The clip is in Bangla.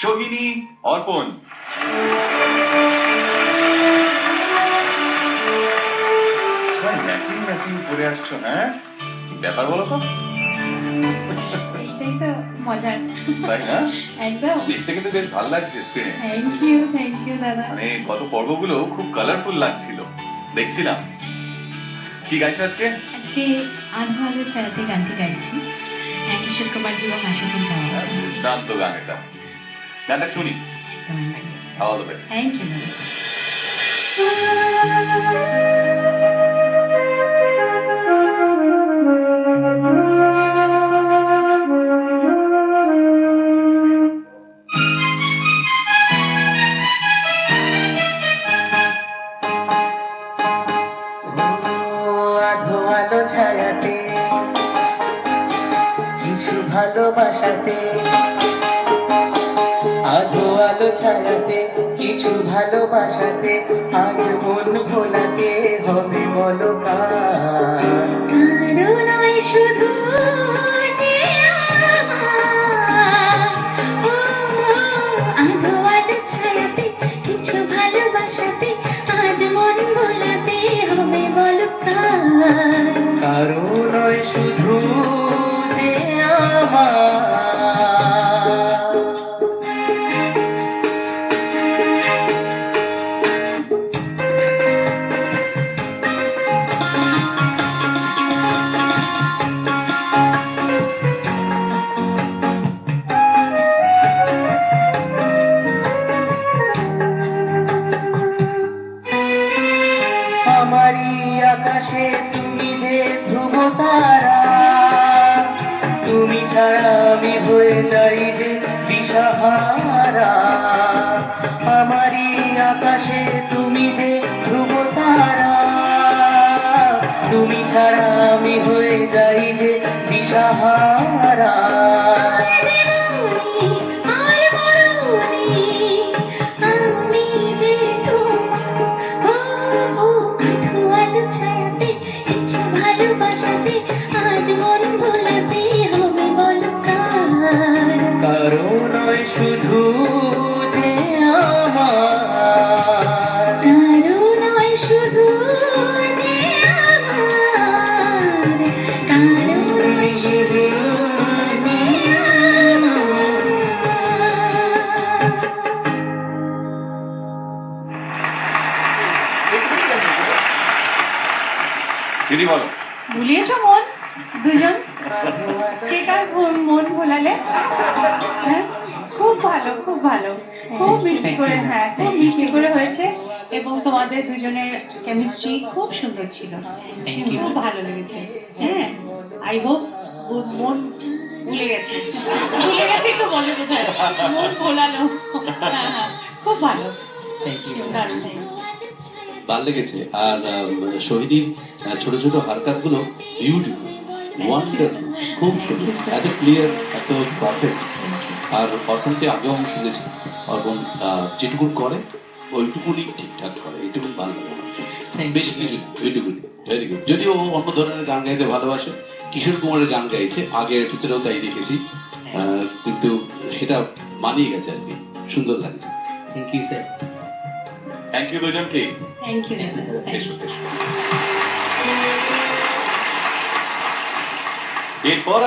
সোহিনী, অর্পণ। ম্যাচিং ম্যাচিং করে আসছো, হ্যাঁ? কি ব্যাপার বলো তো? এটাই তো মজার, তাই না? একদম। দেখতে কিন্তু বেশ ভালো লাগছে স্ক্রিনে। থ্যাংক ইউ দাদা। মানে গত পর্বগুলো খুব কালারফুল লাগছিল, দেখছিলাম। কি গাইছো আজকে? আজকে আধো আলো ছায়াতে গানটি গাইছি, কিশোর কুমারজি এবং আশাদিন গাওয়া। দুর্দান্ত গান এটা। গানটা শুনি। All the best. Thank you দাদা। আধো আলো ছায়াতে কিছু ভালোবাসাতে, আধো আলো ছায়াতে কিছু ভালোবাসাতে, আজ মন ভোলাতে হবে বলো কার? কারো নয় শুধু যে আমার, ও আধো আলো ছায়াতে কিছু ভালোবাসাতে, আজ মন ভোলাতে হবে বলো কার? কারো নয় শুধু যে আমার। আমারই আকাশে তুমি যে ধ্রুব তারা, তুমি ছাড়া আমি হয়ে যাই যে দিশাহারা। আমারই আকাশে তুমি যে ধ্রুব তারা, তুমি ছাড়া আমি হয়ে যাই যে দিশাহারা। কারো নয় শুধু যে আমার। শুধু যে আমার, কারো নয় শুধু যে দিদি বলো। ভুলিয়েছো মন দুজন? কে কার মন ভোলালে? হ্যাঁ, খুব ভালো, খুব ভালো, খুব মিষ্টি করে, হ্যাঁ খুব মিষ্টি করে হয়েছে। এবং তোমাদের দুজনের কেমিস্ট্রি খুব সুন্দর ছিল, খুব ভালো লেগেছে। হ্যাঁ, আই হোপ মন ভুলে গেছে, ভুলে গেছে তো বলে বোধহয়, মন ভোলানো। হ্যাঁ হ্যাঁ, খুব ভালো, দারুণ। ভালো লেগেছে। আর শহীদীর ছোট ছোট হারকাত গুলো বিউটিফুল, ওয়ান্ডারফুল, খুব সুন্দর, এত ক্লিয়ার, এত পারফেক্ট। আর অর্পণকে আগেও আমি শুনেছি, অর্পণ যেটুকুন করে ওইটুকুনি ঠিকঠাক করে, এইটুকুন ভালো লাগে আমার। বেশি কিছু ওইটুকুনি ভেরি গুড। যদিও ও অন্য ধরনের গান গাইতে ভালোবাসে, কিশোর কুমারের গান গাইছে, আগের এপিসোডেও তাই দেখেছি, কিন্তু সেটা মানিয়ে গেছে আর কি, সুন্দর লাগছে। Thank you sir. Thank you দুজনকে। থ্যাংক ইউ দাদা। এরপর